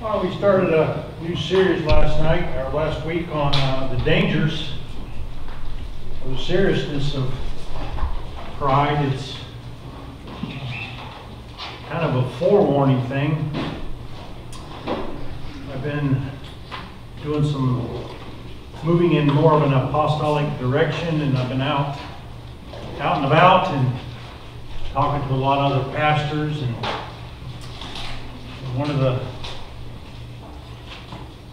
Well, we started a new series last week on the dangers or the seriousness of pride. It's kind of a forewarning thing. I've been doing some moving in more of an apostolic direction, and I've been out and about and talking to a lot of other pastors, and one of the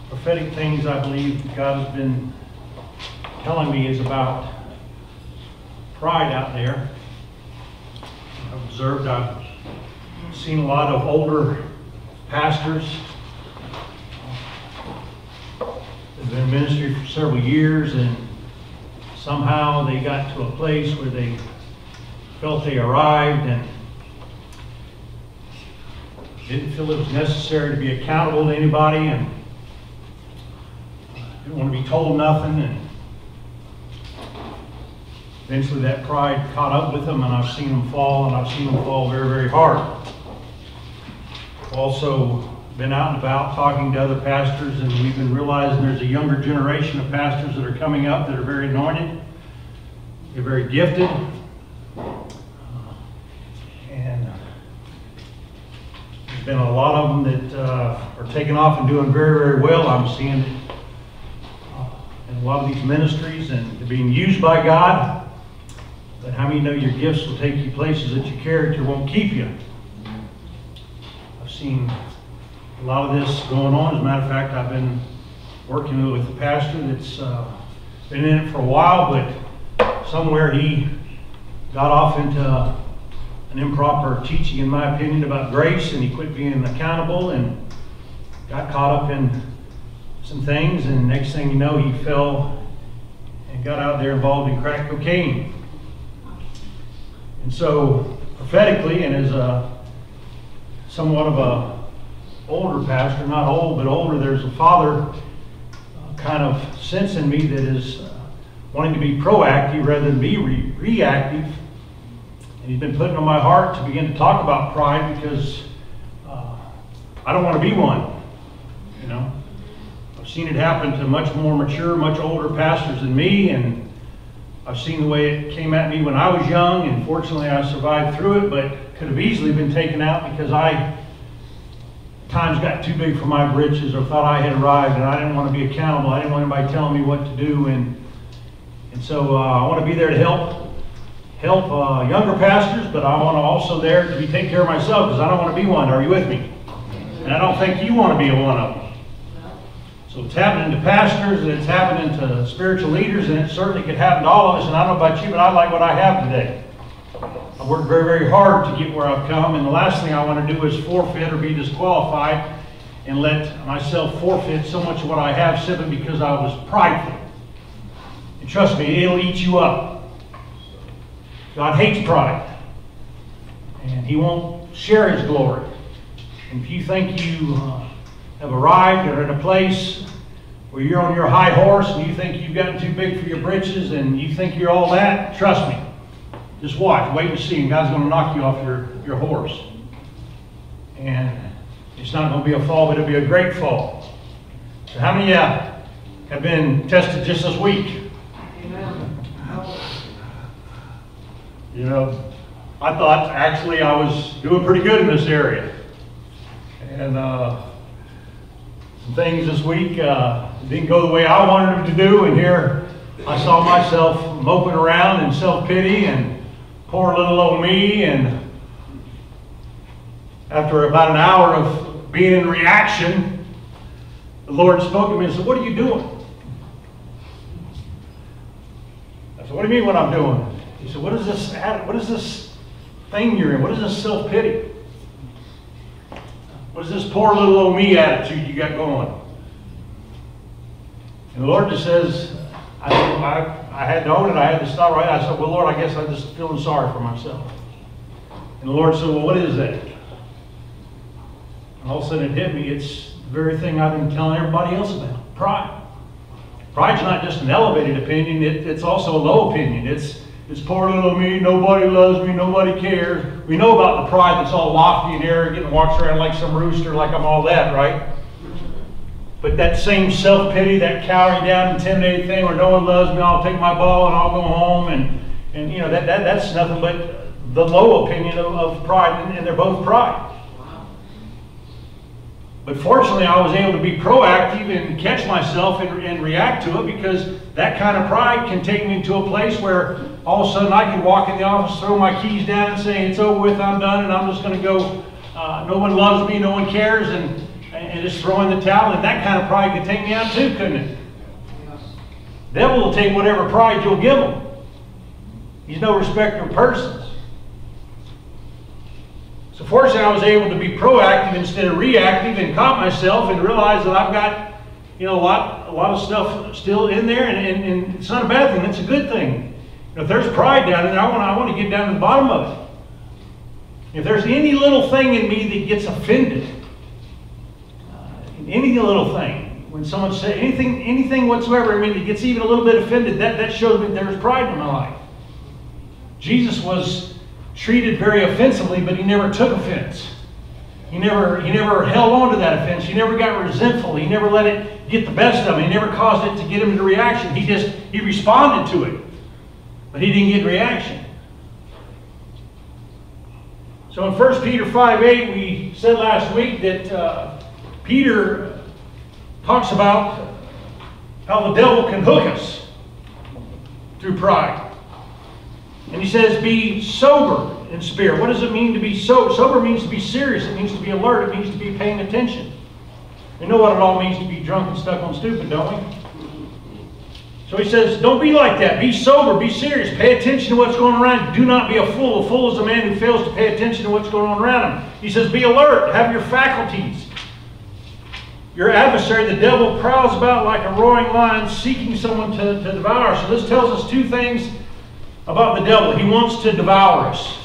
prophetic things I believe God has been telling me is about pride out there. I've seen a lot of older pastors who've been in ministry for several years, and somehow they got to a place where they felt they arrived and didn't feel it was necessary to be accountable to anybody, and didn't want to be told nothing, and eventually that pride caught up with them, and I've seen them fall, and I've seen them fall very, very hard. I've also been out and about talking to other pastors, and we've been realizing there's a younger generation of pastors that are coming up that are very anointed, they're very gifted, and there's been a lot of them that are taking off and doing very, very well. I'm seeing it in a lot of these ministries, and they're being used by God. But how many know your gifts will take you places that your character won't keep you? I've seen a lot of this going on. As a matter of fact, I've been working with a pastor that's been in it for a while, but somewhere he got off into an improper teaching, in my opinion, about grace, and he quit being accountable and got caught up in some things, and next thing you know, he fell and got out there involved in crack cocaine. And so, prophetically, and as somewhat of a older pastor, not old, but older, there's a father kind of sensing me that is wanting to be proactive rather than be reactive. And he's been putting on my heart to begin to talk about pride, because I don't want to be one, you know. I've seen it happen to much more mature, much older pastors than me, and I've seen the way it came at me when I was young, and fortunately I survived through it, but could have easily been taken out because times got too big for my britches, or thought I had arrived and I didn't want to be accountable. I didn't want anybody telling me what to do, and so I want to be there to help younger pastors, but I want to also there to take care of myself, because I don't want to be one. Are you with me? And I don't think you want to be one of them. So it's happening to pastors, and it's happening to spiritual leaders, and it certainly could happen to all of us. And I don't know about you, but I like what I have today. I've worked very, very hard to get where I've come, and the last thing I want to do is forfeit or be disqualified and let myself forfeit so much of what I have simply because I was prideful. And trust me, it'll eat you up. God hates pride, and He won't share His glory. And if you think you have arrived or in a place where you're on your high horse and you think you've gotten too big for your britches and you think you're all that, trust me. Just watch, wait and see, and God's going to knock you off your horse. And it's not going to be a fall, but it'll be a great fall. So how many have been tested just this week? Amen. You know, I thought actually I was doing pretty good in this area. And some things this week didn't go the way I wanted them to do, and here I saw myself moping around in self-pity and poor little old me. And after about an hour of being in reaction, the Lord spoke to me and said, "What are you doing?" I said, "What do you mean what I'm doing?" He said, What is this thing you're in? What is this self-pity? What is this poor little old me attitude you got going?" And the Lord just says, I had to own it. I had to stop right. I said, "Well, Lord, I guess I'm just feeling sorry for myself." And the Lord said, "Well, what is that?" And all of a sudden it hit me. It's the very thing I've been telling everybody else about. Pride. Pride's not just an elevated opinion. It's also a low opinion. It's poor little me, nobody loves me, nobody cares. We know about the pride that's all lofty and arrogant and walks around like some rooster, like I'm all that, right? But that same self-pity, that cowering down, intimidating thing where no one loves me, I'll take my ball and I'll go home, and you know, that's nothing but the low opinion of pride, and they're both pride. But fortunately, I was able to be proactive and catch myself and react to it, because that kind of pride can take me to a place where all of a sudden I can walk in the office, throw my keys down and say, it's over with, I'm done, and I'm just going to go, no one loves me, no one cares, and just throw in the towel. And that kind of pride could take me out too, couldn't it? The devil will take whatever pride you'll give him. He's no respecter of persons. So fortunately, I was able to be proactive instead of reactive, and caught myself and realized that I've got, you know, a lot of stuff still in there, and it's not a bad thing. It's a good thing. You know, if there's pride down in there, I want to get down to the bottom of it. If there's any little thing in me that gets offended, any little thing, when someone says anything whatsoever, I mean, it gets even a little bit offended, that shows me there's pride in my life. Jesus was treated very offensively, but he never took offense. He never held on to that offense. He never got resentful. He never let it get the best of him. He never caused it to get him into reaction. He responded to it, but he didn't get reaction. So in 1 Peter 5:8, we said last week that Peter talks about how the devil can hook us through pride. And he says, be sober in spirit. What does it mean to be sober? Sober means to be serious. It means to be alert. It means to be paying attention. We know what it all means to be drunk and stuck on stupid, don't we? So he says, don't be like that. Be sober. Be serious. Pay attention to what's going on around you. Do not be a fool. A fool is a man who fails to pay attention to what's going on around him. He says, be alert. Have your faculties. Your adversary, the devil, prowls about like a roaring lion, seeking someone to devour. So this tells us two things about the devil. He wants to devour us.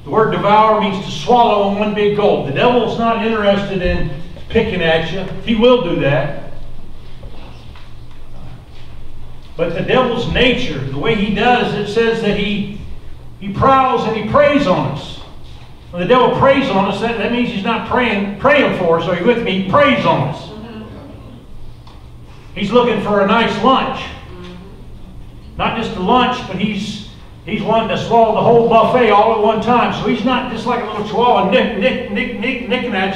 The word devour means to swallow in one big gulp. The devil is not interested in picking at you. He will do that. But the devil's nature, the way he does, it says that he prowls and he preys on us. When the devil preys on us, that means he's not praying for us. Are you with me? He preys on us. He's looking for a nice lunch. Not just a lunch, but he's wanting to swallow the whole buffet all at one time. So he's not just like a little chihuahua nicking at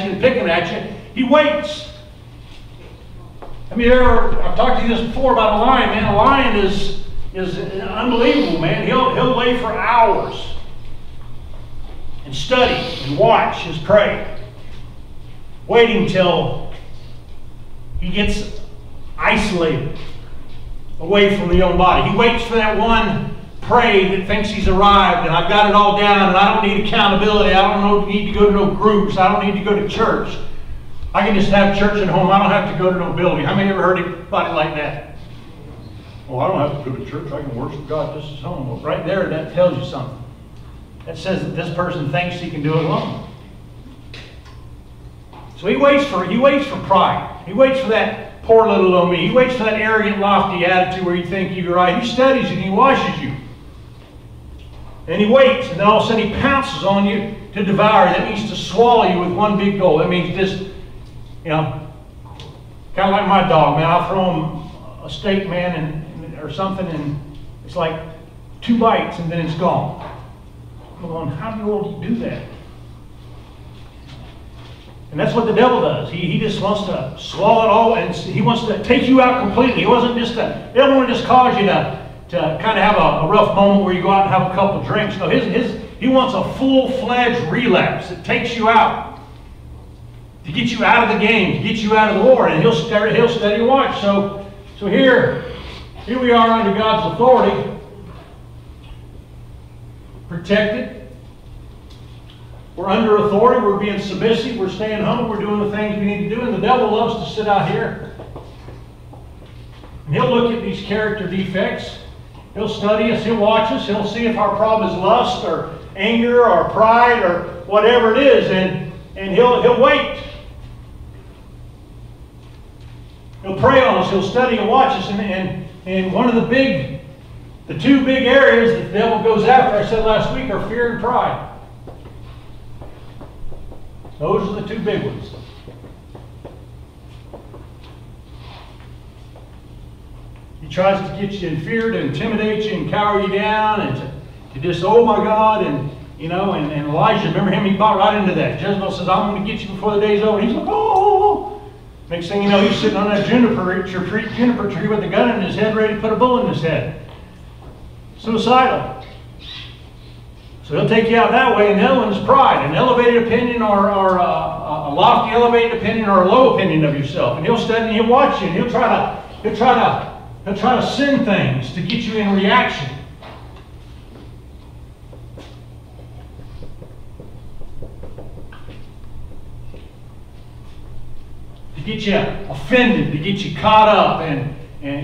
you and picking at you. He waits. I mean, I've talked to you this before about a lion, man. A lion is unbelievable, man. He'll lay for hours and study and watch his prey, waiting till he gets isolated away from the young body. He waits for that one prey that thinks he's arrived, and I've got it all down, and I don't need accountability. I don't need to go to no groups. I don't need to go to church. I can just have church at home. I don't have to go to no building. How many ever heard anybody like that? Oh, I don't have to go to church. I can worship God just at home. Well, right there, that tells you something. That says that this person thinks he can do it alone. So he waits for pride. He waits for that poor little old me. He waits for that arrogant, lofty attitude where you think you're right. He studies you and he washes you. And he waits, and then all of a sudden he pounces on you to devour. That means to swallow you with one big gulp. That means just, you know, kind of like my dog, man. I'll throw him a steak, man, or something, and it's like 2 bites and then it's gone. I'm going, how in the world do you do that? And that's what the devil does. He just wants to swallow it all, and he wants to take you out completely. He doesn't want to just cause you to kind of have a rough moment where you go out and have a couple of drinks. No, he wants a full-fledged relapse that takes you out, to get you out of the game, to get you out of the war, and he'll study and watch. So here we are under God's authority, protected. We're under authority. We're being submissive. We're staying humble. We're doing the things we need to do. And the devil loves to sit out here. And he'll look at these character defects. He'll study us. He'll watch us. He'll see if our problem is lust or anger or pride or whatever it is. And he'll wait. He'll pray on us. He'll study and watch us. And one of the two big areas that the devil goes after, I said last week, are fear and pride. Those are the two big ones. tries to get you in fear, to intimidate you and cower you down, and to just, oh my God, and you know, and Elijah, remember him, he bought right into that. Jezebel says, I'm going to get you before the day's over. And he's like, oh. Next thing you know, he's sitting on that juniper tree with a gun in his head, ready to put a bullet in his head. Suicidal. So he'll take you out that way, and the other one is pride, an elevated opinion or a lofty elevated opinion or a low opinion of yourself. And he'll study and he'll watch you, and he'll try to send things to get you in reaction. To get you offended, to get you caught up, and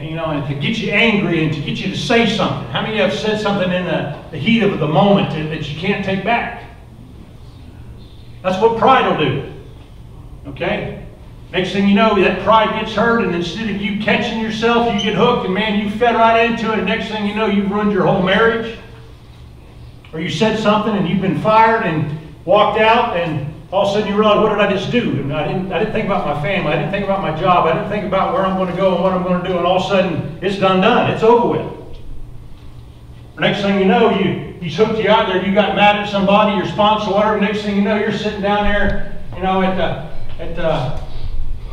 you know, and to get you angry, and to get you to say something. How many of you have said something in the heat of the moment that you can't take back? That's what pride will do. Okay? Next thing you know, that pride gets hurt, and instead of you catching yourself, you get hooked, and man, you fed right into it, and next thing you know, you've ruined your whole marriage. Or you said something, and you've been fired, and walked out, and all of a sudden you realize, what did I just do? And I didn't think about my family. I didn't think about my job. I didn't think about where I'm going to go and what I'm going to do. And all of a sudden, it's done. It's over with. The next thing you know, he's hooked you out there. You got mad at somebody, your sponsor, whatever. Next thing you know, you're sitting down there, you know, at the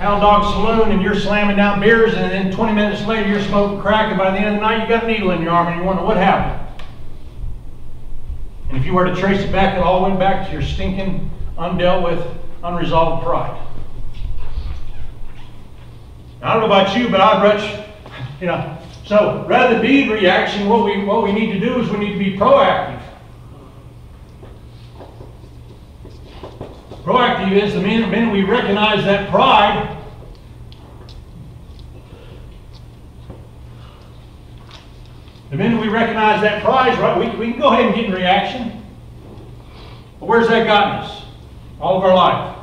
Hound Dog Saloon, and you're slamming down beers. And then 20 minutes later, you're smoking crack. And by the end of the night, you got a needle in your arm, and you wonder what happened. And if you were to trace it back, it all went back to your stinking, undealt with, unresolved pride. Now, I don't know about you, but I'd much, you know. So rather than be in reaction, what we need to do is we need to be proactive. Proactive is the minute we recognize that pride. The minute we recognize that pride, right, we can go ahead and get in reaction. But where's that gotten us? All of our life.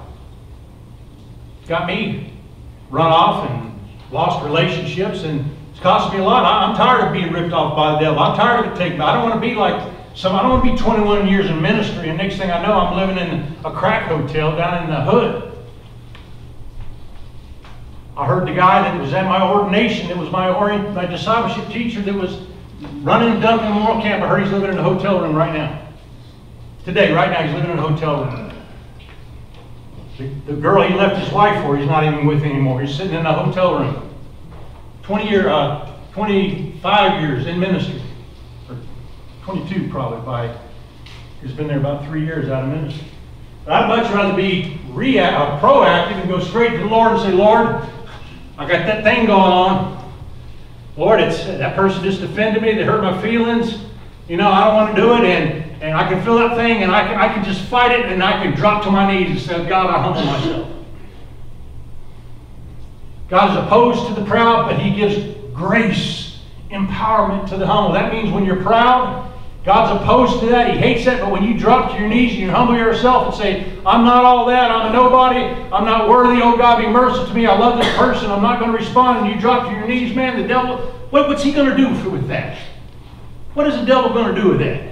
It's got me run off and lost relationships, and it's cost me a lot. I'm tired of being ripped off by the devil. I'm tired of it taking. I don't want to be like some. I don't want to be 21 years in ministry, and next thing I know, I'm living in a crack hotel down in the hood. I heard the guy that was at my ordination, that was my discipleship teacher, that was running Duncan Memorial Camp. I heard he's living in a hotel room right now. Today, right now, he's living in a hotel room. The girl he left his wife for, he's not even with anymore. He's sitting in a hotel room. 25 years in ministry. Or 22 probably. He's been there about 3 years out of ministry. But I'd much rather be proactive and go straight to the Lord and say, Lord, I got that thing going on. Lord, that person just offended me. They hurt my feelings. You know, I don't want to do it. And I can feel that thing, and I can just fight it, and I can drop to my knees and say, God, I humble myself. God is opposed to the proud, but He gives grace, empowerment to the humble. That means when you're proud, God's opposed to that. He hates that, but when you drop to your knees and you humble yourself and say, I'm not all that, I'm a nobody, I'm not worthy, oh God, be merciful to me, I love this person, I'm not going to respond, and you drop to your knees, man, the devil, what's he going to do with that? What is the devil going to do with that?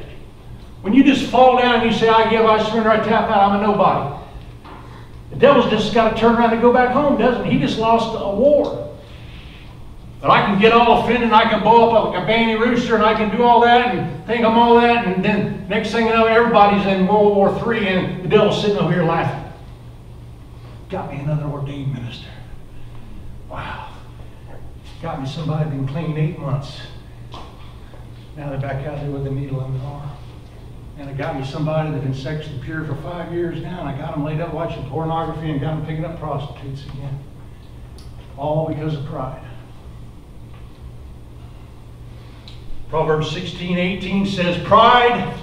When you just fall down and you say, I give, I surrender, I tap out, I'm a nobody. The devil's just got to turn around and go back home, doesn't he? He just lost a war. But I can get all offended, and I can blow up like a banty rooster, and I can do all that, and think I'm all that, and then next thing you know, everybody's in World War III, and the devil's sitting over here laughing. Got me another ordained minister. Wow. Got me somebody been clean 8 months. Now they're back out there with a needle in the arm. And I got me somebody that's been sexually pure for 5 years now, and I got them laid up watching pornography and got them picking up prostitutes again. All because of pride. Proverbs 16:18 says, pride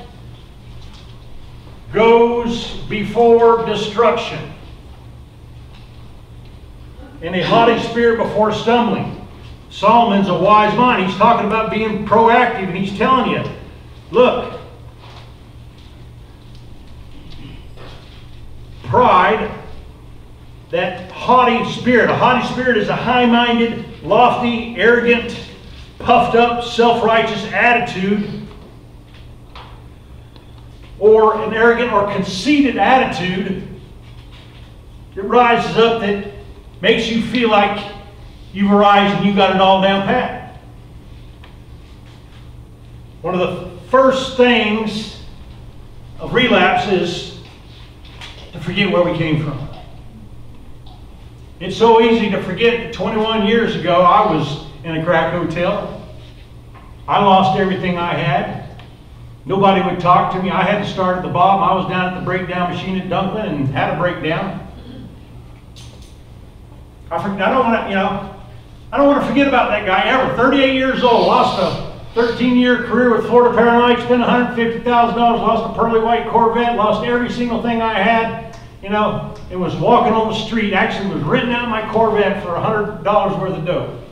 goes before destruction, and a haughty spirit before stumbling. Solomon's a wise mind. He's talking about being proactive, and he's telling you, look, pride, that haughty spirit. A haughty spirit is a high-minded, lofty, arrogant, puffed up, self-righteous attitude, or an arrogant or conceited attitude that rises up, that makes you feel like you've arrived and you got it all down pat. One of the first things of relapse is to forget where we came from. It's so easy to forget that 21 years ago I was in a crack hotel. I lost everything I had. Nobody would talk to me. I had to start at the bottom. I was down at the breakdown machine at Dunklin and had a breakdown. I don't want to forget about that guy ever. 38 years old, lost a 13-year career with Florida Paramedics, spent $150,000, lost a pearly white Corvette, lost every single thing I had, and was walking on the street, actually was renting out my Corvette for $100 worth of dough.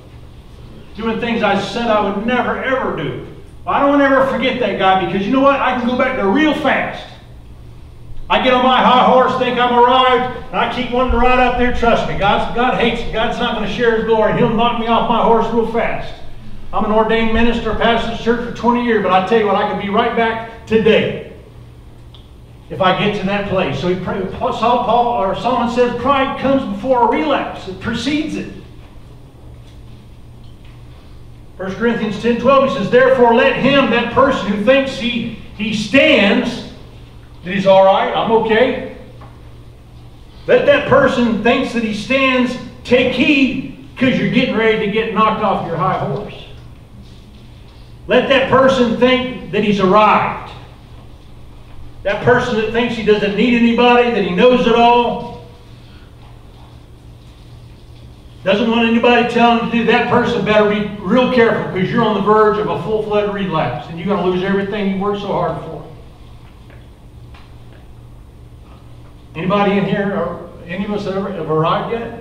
Doing things I said I would never, ever do. I don't want to ever forget that guy, because you know what? I can go back there real fast. I get on my high horse, think I'm arrived, and I keep wanting to ride out there. Trust me, God hates it. God's not going to share His glory. He'll knock me off my horse real fast. I'm an ordained minister, pastor the church for 20 years, but I tell you what, I could be right back today if I get to that place. So Solomon says pride comes before a relapse. It precedes it. 1 Corinthians 10:12, he says, therefore let him, that person who thinks he stands, that he's all right, I'm okay. Let that person thinks that he stands, take heed, because you're getting ready to get knocked off your high horse. Let that person think that he's arrived. That person that thinks he doesn't need anybody, that he knows it all, doesn't want anybody telling him to do, that person better be real careful, because you're on the verge of a full-fledged relapse, and you're going to lose everything you worked so hard for. Anybody in here, or any of us have arrived yet?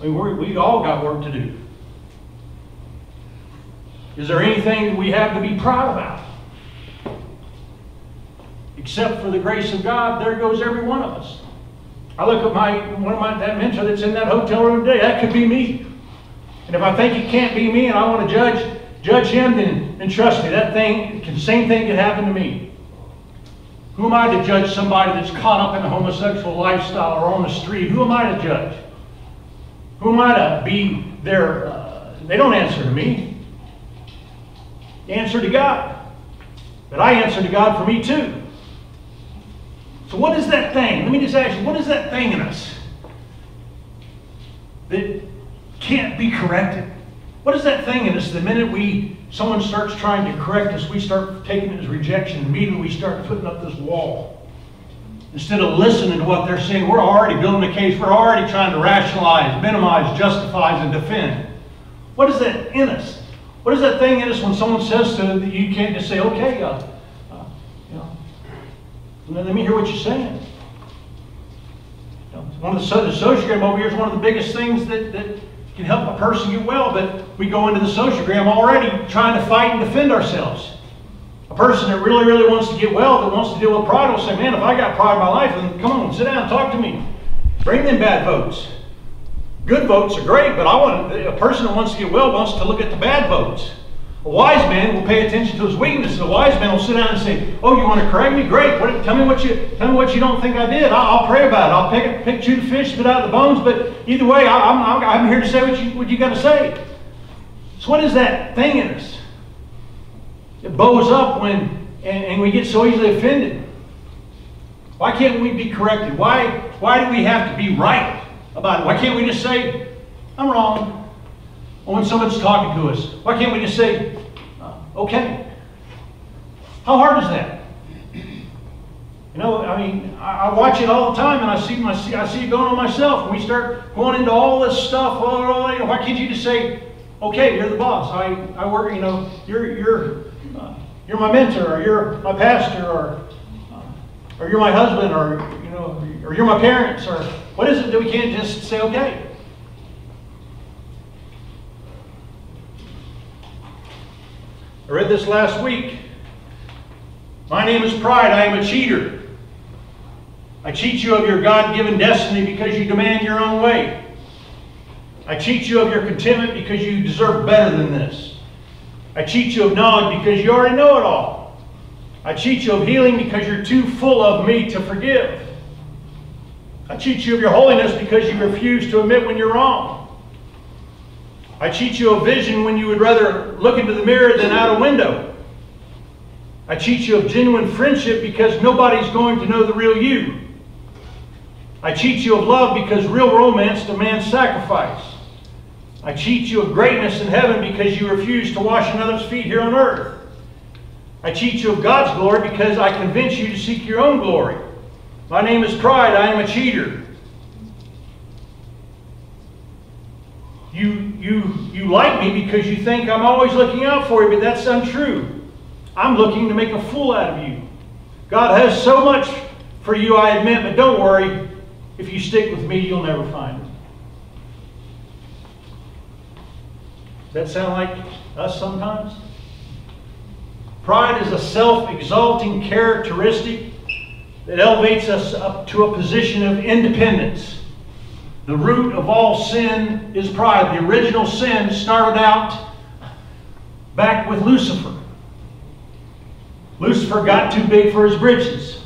We all got work to do. Is there anything that we have to be proud about? Except for the grace of God, there goes every one of us. I look at that mentor that's in that hotel room today. That could be me. And if I think it can't be me, and I want to judge him, then trust me, the same thing could happen to me. Who am I to judge somebody that's caught up in a homosexual lifestyle or on the street? Who am I to judge? Who am I to be their... they don't answer to me. They answer to God. But I answer to God for me too. So what is that thing? Let me just ask you, what is that thing in us that can't be corrected? What is that thing in us the minute someone starts trying to correct us, we start taking it as rejection. Immediately we start putting up this wall. Instead of listening to what they're saying, we're already building a case. We're already trying to rationalize, minimize, justify, and defend. What is that in us? What is that thing in us when someone says to that you can't just say, okay, let me hear what you're saying. One of the sociogram over here is one of the biggest things that can help a person get well, but we go into the sociogram already trying to fight and defend ourselves. A person that really, really wants to get well, that wants to deal with pride, will say, man, if I got pride in my life, then come on, sit down, talk to me. Bring them bad votes. Good votes are great, but a person that wants to get well wants to look at the bad votes. A wise man will pay attention to his weaknesses. A wise man will sit down and say, oh, you want to correct me? Great. Tell me what you don't think I did. I'll pray about it. I'll pick chew the fish, spit out the bones, but either way, I'm here to say what you got to say. So what is that thing in us? It bows up and we get so easily offended. Why can't we be corrected? Why do we have to be right about it? Why can't we just say, I'm wrong? Or when someone's talking to us, why can't we just say, okay? How hard is that? I watch it all the time, and I see it going on myself. And we start going into all this stuff. Why can't you just say, okay, you're the boss. I work. You're my mentor, or you're my pastor, or you're my husband, or you're my parents, or what is it that we can't just say, okay? I read this last week. My name is pride. I am a cheater. I cheat you of your God-given destiny because you demand your own way. I cheat you of your contentment because you deserve better than this. I cheat you of knowledge because you already know it all. I cheat you of healing because you're too full of me to forgive. I cheat you of your holiness because you refuse to admit when you're wrong. I teach you a vision when you would rather look into the mirror than out a window. I teach you of genuine friendship because nobody's going to know the real you. I teach you of love because real romance demands sacrifice. I teach you of greatness in heaven because you refuse to wash another's feet here on earth. I teach you of God's glory because I convince you to seek your own glory. My name is Pride. I am a cheater. You like me because you think I'm always looking out for you, but that's untrue. I'm looking to make a fool out of you. God has so much for you, I admit, but don't worry. If you stick with me, you'll never find it. Does that sound like us sometimes? Pride is a self-exalting characteristic that elevates us up to a position of independence. The root of all sin is pride. The original sin started out back with Lucifer. Lucifer got too big for his britches.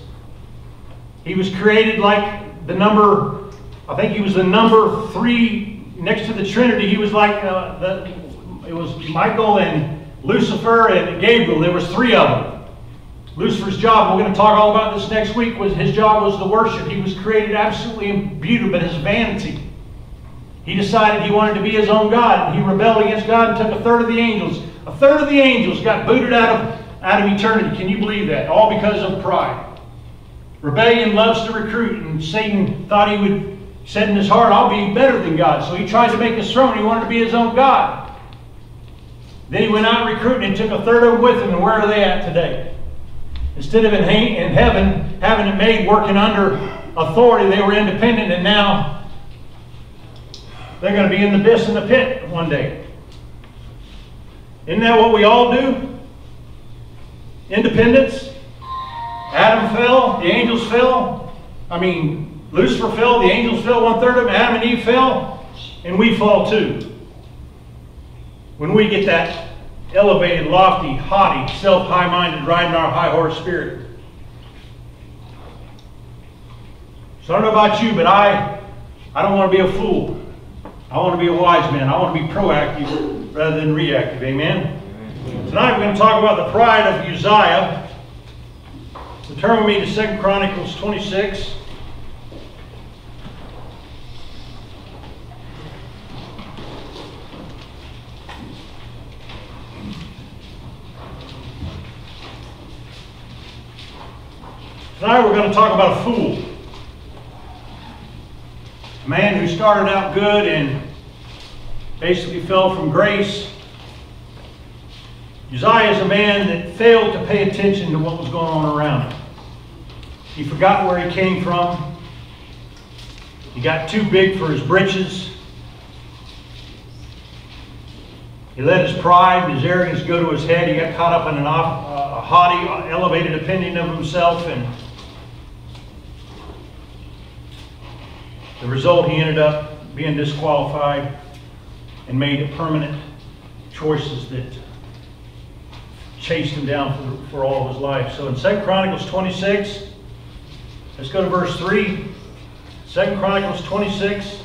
He was created like the number, I think he was the number 3 next to the Trinity. He was like, it was Michael and Lucifer and Gabriel. There was 3 of them. Lucifer's job, we're going to talk all about this next week, was his job was the worship. He was created absolutely imbued, but his vanity. He decided he wanted to be his own God. He rebelled against God and took a third of the angels. A third of the angels got booted out of eternity. Can you believe that? All because of pride. Rebellion loves to recruit, and Satan thought he would, said in his heart, I'll be better than God. So he tried to make his throne. He wanted to be his own God. Then he went out recruiting and took a third of them with him. And where are they at today? Instead of in heaven having it made, working under authority, they were independent, and now they're going to be in the abyss and the pit one day. Isn't that what we all do? Independence. Adam fell, the angels fell. Lucifer fell, the angels fell, 1/3 of them. Adam and Eve fell, and we fall too. When we get that elevated, lofty, haughty, self-high-minded, riding our high horse spirit. So I don't know about you, but I don't want to be a fool. I want to be a wise man. I want to be proactive rather than reactive. Amen? Tonight we're going to talk about the pride of Uzziah. So turn with me to 2 Chronicles 26. Tonight we're going to talk about a fool. A man who started out good and basically fell from grace. Uzziah is a man that failed to pay attention to what was going on around him. He forgot where he came from. He got too big for his britches. He let his pride, his arrogance go to his head. He got caught up in a haughty, elevated opinion of himself, and the result, he ended up being disqualified and made permanent choices that chased him down for all of his life. So in 2 Chronicles 26, let's go to verse 3. 2 Chronicles 26,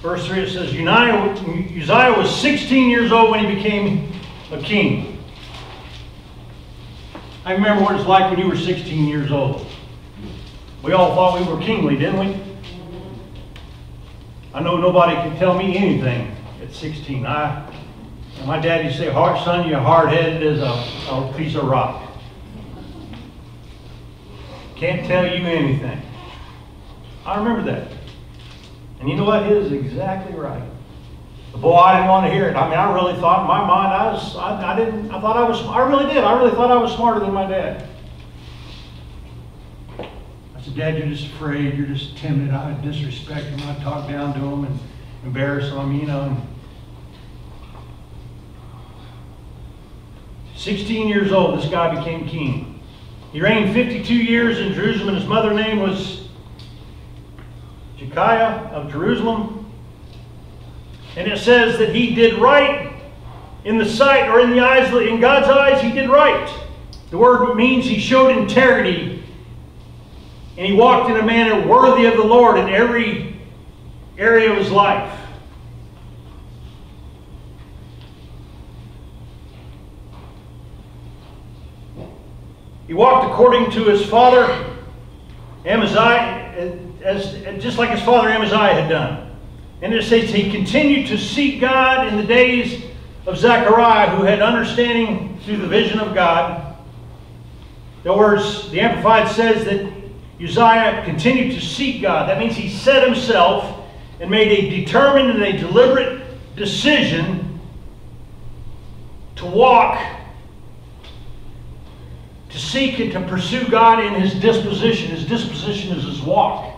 verse 3, it says, Uzziah was 16 years old when he became a king. I remember what it's like when you were 16 years old. We all thought we were kingly, didn't we? I know nobody could tell me anything at 16. My dad used to say, son, you're hard-headed as a piece of rock. Can't tell you anything. I remember that. And you know what? He is exactly right. But boy, I didn't want to hear it. I really thought in my mind, I really thought I was smarter than my dad. I said, Dad, you're just afraid. You're just timid. I would disrespect him. I'd talk down to him and embarrass him, And 16 years old, this guy became king. He reigned 52 years in Jerusalem, and his mother's name was Jekiah of Jerusalem. And it says that he did right in the sight, or in God's eyes, he did right. The word means he showed integrity, and he walked in a manner worthy of the Lord in every area of his life. He walked according to his father Amaziah, just like his father Amaziah had done. And it says he continued to seek God in the days of Zechariah, who had understanding through the vision of God. In other words, the Amplified says that Uzziah continued to seek God. That means he set himself and made a determined and a deliberate decision to walk, to seek and to pursue God in his disposition. His disposition is his walk.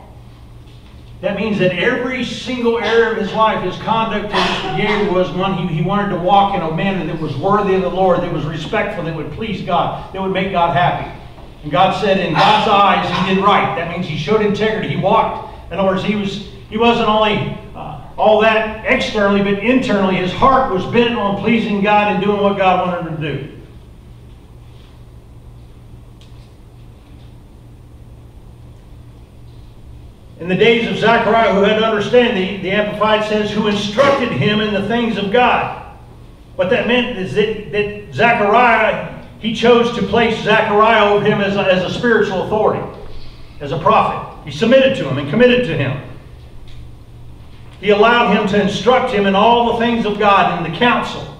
That means that every single area of his life, his conduct, his behavior was one he wanted to walk in a manner that was worthy of the Lord, that was respectful, that would please God, that would make God happy. And God said in God's eyes he did right. That means he showed integrity. He walked. In other words, he wasn't only all that externally, but internally his heart was bent on pleasing God and doing what God wanted him to do. In the days of Zechariah, who had understanding, the Amplified says, who instructed him in the things of God. What that meant is that Zechariah, he chose to place Zechariah over him as a spiritual authority, as a prophet. He submitted to him and committed to him. He allowed him to instruct him in all the things of God in the council.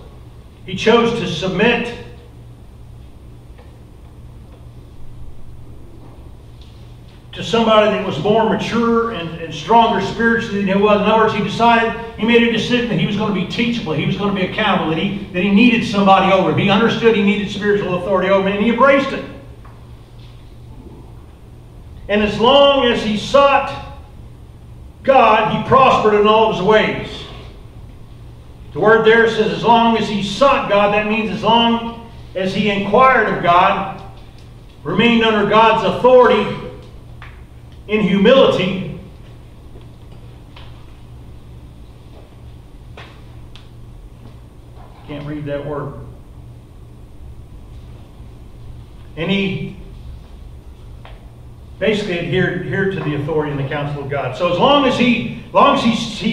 He chose to submit to somebody that was more mature and stronger spiritually than he was. In other words, he made a decision that he was going to be teachable, he was going to be accountable, that he needed somebody over him. He understood he needed spiritual authority over him, and he embraced it. And as long as he sought God, he prospered in all of his ways. The word there says as long as he sought God, that means as long as he inquired of God, remained under God's authority, in humility, can't read that word. And he basically adhered to the authority and the counsel of God. So as long as he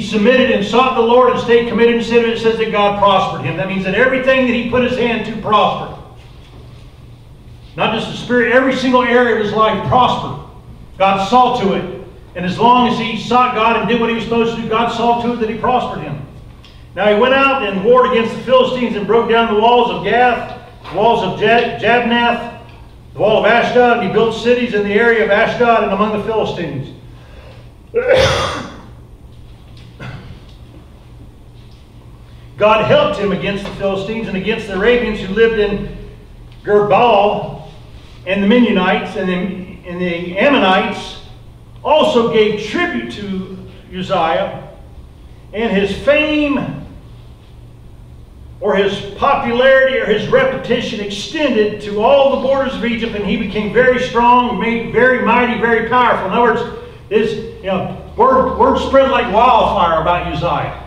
submitted and sought the Lord and stayed committed and submitted, it says that God prospered him. That means that everything that he put his hand to prospered. Not just the spirit, every single area of his life prospered. God saw to it. And as long as he sought God and did what he was supposed to do, God saw to it that he prospered him. Now he went out and warred against the Philistines and broke down the walls of Gath, the walls of Jabnath, the wall of Ashdod, and he built cities in the area of Ashdod and among the Philistines. God helped him against the Philistines and against the Arabians who lived in Gerbal, and the Mennonites and the Ammonites also gave tribute to Uzziah, and his fame or his popularity or his reputation extended to all the borders of Egypt, and he became very strong, made very mighty, very powerful. In other words, word spread like wildfire about Uzziah.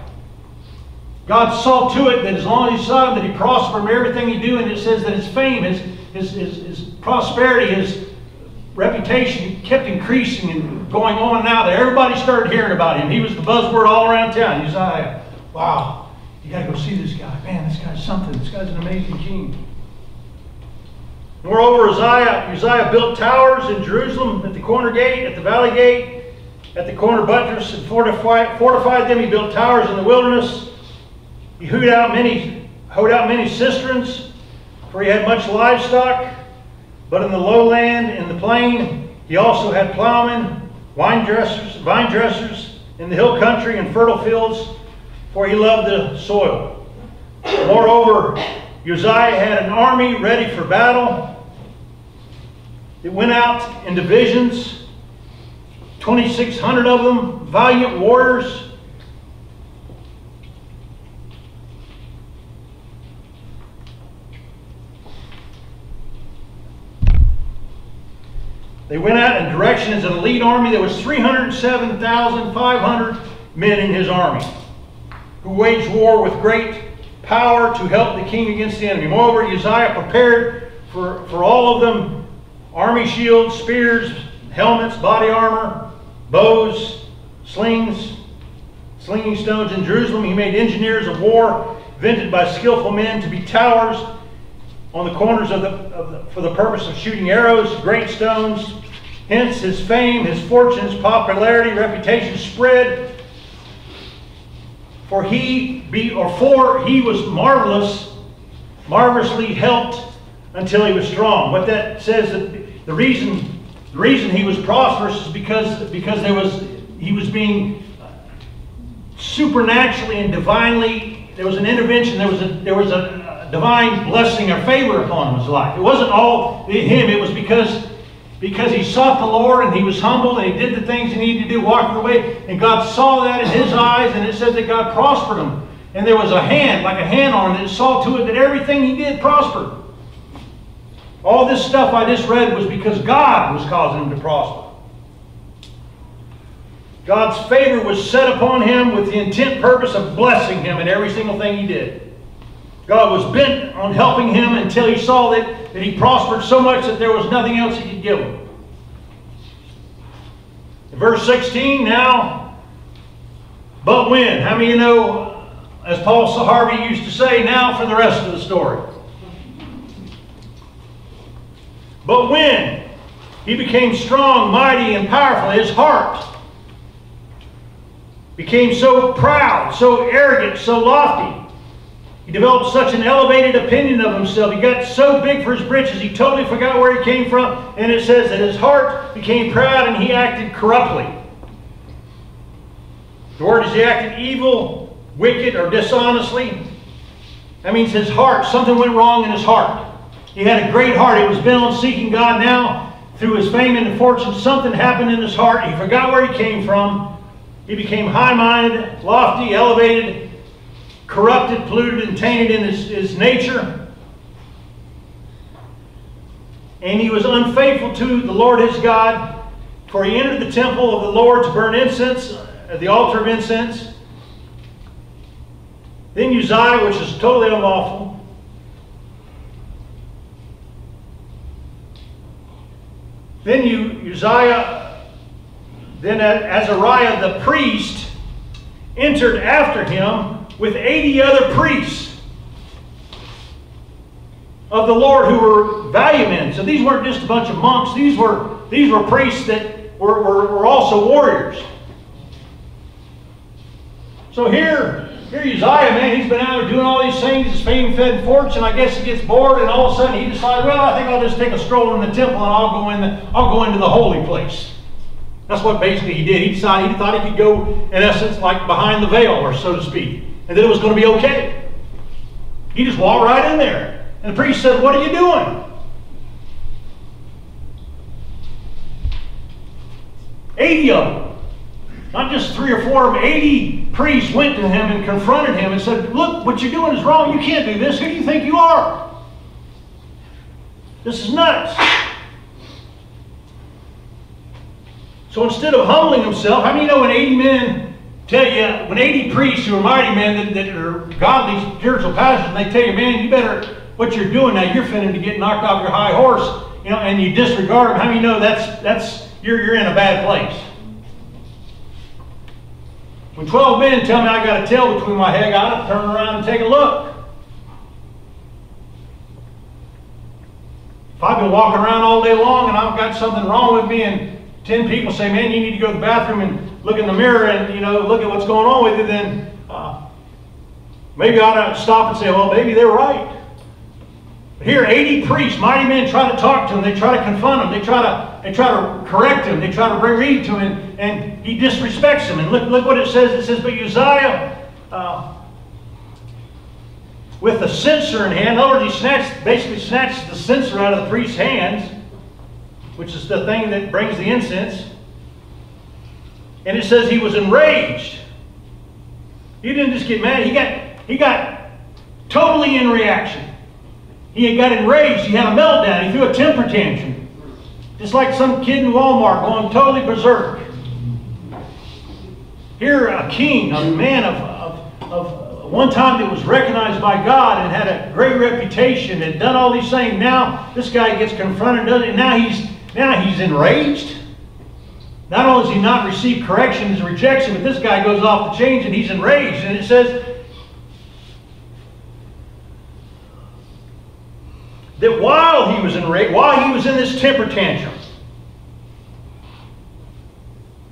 God saw to it that as long as he saw him, that he prospered in everything he did, and it says that his fame, his prosperity, his reputation kept increasing and going on now that everybody started hearing about him. He was the buzzword all around town. Uzziah, wow, you got to go see this guy. Man, this guy's something. This guy's an amazing king. Moreover, Uzziah built towers in Jerusalem at the corner gate, at the valley gate, at the corner buttress, and fortified them. He built towers in the wilderness. He hoed out many cisterns, for he had much livestock. But in the lowland, in the plain, he also had plowmen, vine dressers in the hill country and fertile fields, for he loved the soil. Moreover, Uzziah had an army ready for battle. It went out in divisions, 2,600 of them, valiant warriors. They went out in direction as an elite army. There was 307,500 men in his army who waged war with great power to help the king against the enemy. Moreover, Uzziah prepared for all of them army shields, spears, helmets, body armor, bows, slings, slinging stones. In Jerusalem, he made engineers of war, invented by skillful men to be towers on the corners for the purpose of shooting arrows, great stones. Hence his fame, his fortunes, popularity, reputation spread. For he was marvelously helped until he was strong. What that says, that the reason he was prosperous is because he was being supernaturally and divinely, there was an intervention, there was a divine blessing or favor upon his life. It wasn't all him, it was because he sought the Lord and he was humble and he did the things he needed to do, walking the way, and God saw that in his eyes, and it said that God prospered him. And there was a hand, like a hand on it, that saw to it that everything he did prospered. All this stuff I just read was because God was causing him to prosper. God's favor was set upon him with the intent purpose of blessing him in every single thing he did. God was bent on helping him until he saw that he prospered so much that there was nothing else he could give him. In verse 16, now, but when? How many of you know, as Paul Harvey used to say, now for the rest of the story. But when he became strong, mighty, and powerful, his heart became so proud, so arrogant, so lofty. He developed such an elevated opinion of himself. He got so big for his britches, he totally forgot where he came from. And it says that his heart became proud and he acted corruptly. The word is he acted evil, wicked, or dishonestly. That means his heart, something went wrong in his heart. He had a great heart. He was bent on seeking God. Now, through his fame and fortune, something happened in his heart. He forgot where he came from. He became high-minded, lofty, elevated, corrupted, polluted, and tainted in his nature. And he was unfaithful to the Lord his God, for he entered the temple of the Lord to burn incense at the altar of incense. Then Uzziah, which is totally unlawful, then Azariah the priest entered after him with 80 other priests of the Lord who were valiant men. So these weren't just a bunch of monks. These were priests that were also warriors. So here Uzziah, man, he's been out there doing all these things, his fame, fed, and fortune. I guess he gets bored, and all of a sudden he decides, well, I think I'll just take a stroll in the temple and I'll go into the holy place. That's what basically he did. He thought he could go, in essence, like behind the veil, or so to speak, and that it was going to be okay. He just walked right in there. And the priest said, what are you doing? 80 of them. Not just 3 or 4 of them. 80 priests went to him and confronted him and said, look, what you're doing is wrong. You can't do this. Who do you think you are? This is nuts. So instead of humbling himself, how many know when 80 men tell you, when 80 priests who are mighty men that are godly spiritual pastors, and they tell you, man, you better, what you're doing now, you're finna to get knocked off your high horse, and you disregard them. How many know you're in a bad place? When 12 men tell me I got a tail between my head, I gotta turn around and take a look. If I've been walking around all day long and I've got something wrong with me, and 10 people say, man, you need to go to the bathroom and look in the mirror and look at what's going on with you, then maybe I ought to stop and say, well, maybe they're right. But here, 80 priests, mighty men, try to talk to him. They try to confront him. They try to correct him. They try to bring read to him, and he disrespects him. And look what it says. It says, but Uzziah, with the censer in hand, in other words, he basically snatched the censer out of the priest's hands, which is the thing that brings the incense. And it says he was enraged. He didn't just get mad. He got totally in reaction. He got enraged. He had a meltdown. He threw a temper tantrum. Just like some kid in Walmart going totally berserk. Here, a king, a man of one time that was recognized by God and had a great reputation and done all these things. Now this guy gets confronted, and now he's enraged. Not only does he not receive correction, his rejection, but this guy goes off the chains and he's enraged. And it says, that while he was enraged, while he was in this temper tantrum,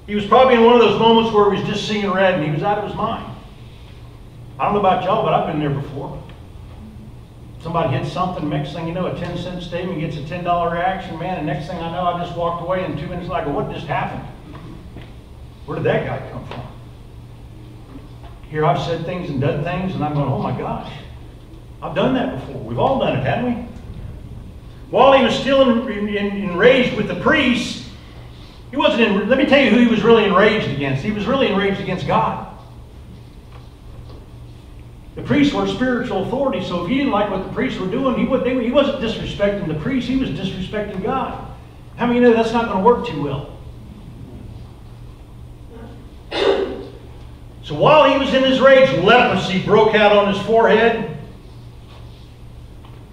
he was probably in one of those moments where he was just seeing red and he was out of his mind. I don't know about y'all, but I've been there before. Somebody hits something, next thing you know, a 10-cent statement gets a $10 reaction, man, and next thing I know, I just walked away, and 2 minutes later, what just happened? Where did that guy come from? Here I've said things and done things, and I'm going, oh my gosh, I've done that before. We've all done it, haven't we? While he was still enraged with the priests, he wasn't, let me tell you who he was really enraged against. He was really enraged against God. The priests were spiritual authority, so if he didn't like what the priests were doing, he wasn't disrespecting the priests, he was disrespecting God. How many of you know that's not going to work too well? So while he was in his rage, leprosy broke out on his forehead,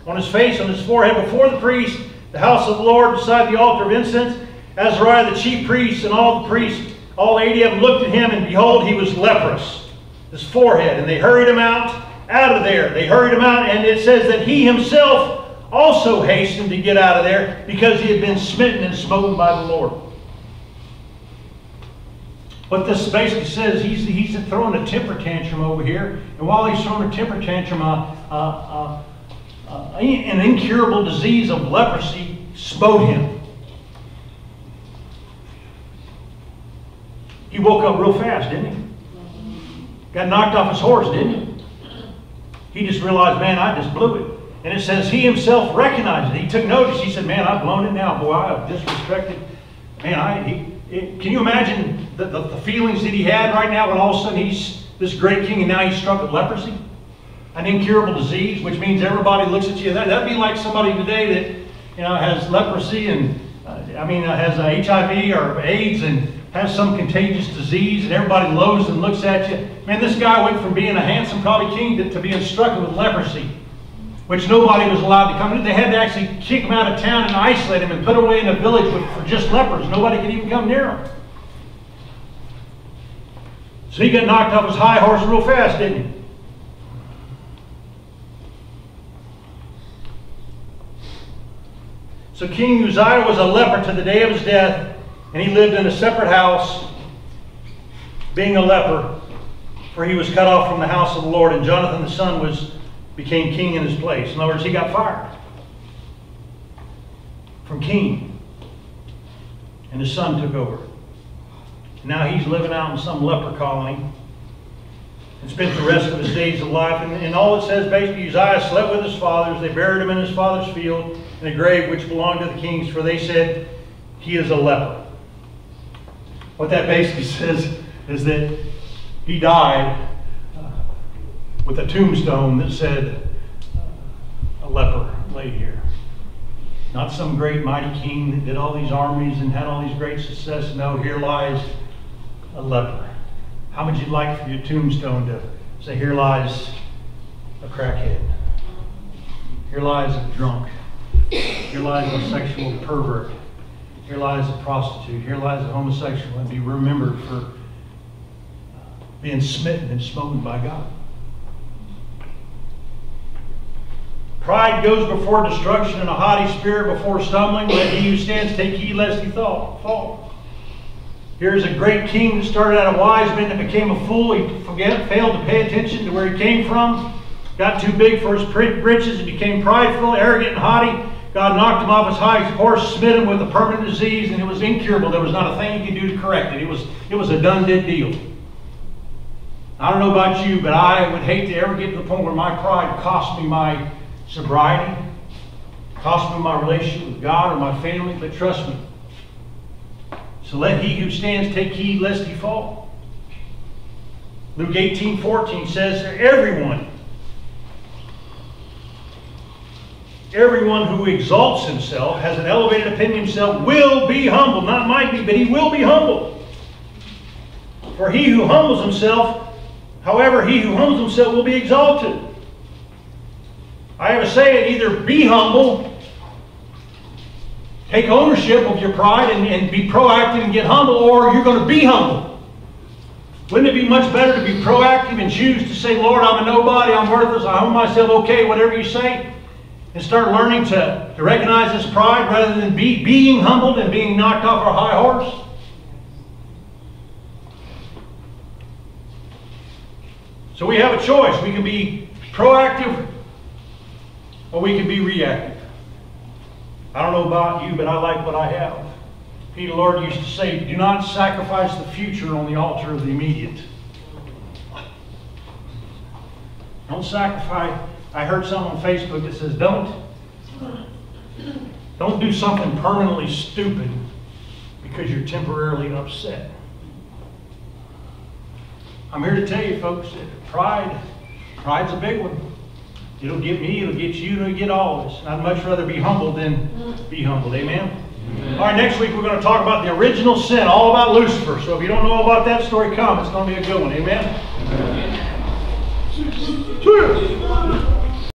on his face, on his forehead, before the priest, the house of the Lord, beside the altar of incense. Azariah, the chief priest, and all the priests, all 80 of them, looked at him, and behold, he was leprous. His forehead, and they hurried him out of there. They hurried him out, and it says that he himself also hastened to get out of there because he had been smitten and smoten by the Lord. What this basically says, he's throwing a temper tantrum over here, and while he's throwing a temper tantrum, an incurable disease of leprosy smote him. He woke up real fast, didn't he? Got knocked off his horse, didn't he? He just realized, man, I just blew it. And it says he himself recognized it. He took notice. He said, man, I've blown it now. Boy, I've disrespected. Man, can you imagine the feelings that he had right now when all of a sudden he's this great king and now he's struck with leprosy? An incurable disease, which means everybody looks at you. That'd be like somebody today that has leprosy and has HIV or AIDS and has some contagious disease, and everybody loathes and looks at you. Man, this guy went from being a handsome, probably king to being struck with leprosy, which nobody was allowed to come in. They had to actually kick him out of town and isolate him and put him away in a village for just lepers. Nobody could even come near him. So he got knocked off his high horse real fast, didn't he? So King Uzziah was a leper to the day of his death, and he lived in a separate house, being a leper, for he was cut off from the house of the Lord, and Jonathan the son became king in his place. In other words, he got fired from king, and his son took over. Now he's living out in some leper colony and spent the rest of his days of life. And all it says, basically, Uzziah slept with his fathers. They buried him in his father's field in a grave which belonged to the kings, for they said, he is a leper. What that basically says is that he died with a tombstone that said, a leper lay here. Not some great mighty king that did all these armies and had all these great success. No, here lies a leper. How would you like for your tombstone to say, here lies a crackhead, here lies a drunk, here lies a sexual pervert, here lies a prostitute, here lies a homosexual, and be remembered for being smitten and smoten by God. Pride goes before destruction, and a haughty spirit before stumbling. Let he who stands take heed lest he fall. Here's a great king that started out a wise man that became a fool. He failed to pay attention to where he came from. Got too big for his riches and became prideful, arrogant, and haughty. God knocked him off his high horse, smit him with a permanent disease, and it was incurable. There was not a thing he could do to correct it. It was a done-dead deal. I don't know about you, but I would hate to ever get to the point where my pride cost me my sobriety, cost me my relationship with God or my family, but trust me. So let he who stands take heed lest he fall. Luke 18:14 says, everyone who exalts himself, has an elevated opinion of himself, will be humbled. Not might be, but he will be humbled. For he who humbles himself, however, he who humbles himself will be exalted. I have a saying, either be humble, take ownership of your pride and be proactive and get humble, or you're going to be humble. Wouldn't it be much better to be proactive and choose to say, Lord, I'm a nobody, I'm worthless, I own myself, okay, whatever you say, and start learning to recognize this pride rather than being humbled and being knocked off our high horse? So we have a choice. We can be proactive or we can be reactive. I don't know about you, but I like what I have. Peter Lord used to say, do not sacrifice the future on the altar of the immediate. Don't sacrifice. I heard something on Facebook that says, don't do something permanently stupid because you're temporarily upset. I'm here to tell you, folks, that pride's a big one. It'll get me, it'll get you, it'll get all of us. And I'd much rather be humbled than be humbled. Amen? Amen. All right, next week we're going to talk about the original sin, all about Lucifer. So if you don't know about that story, come. It's going to be a good one. Amen? Amen.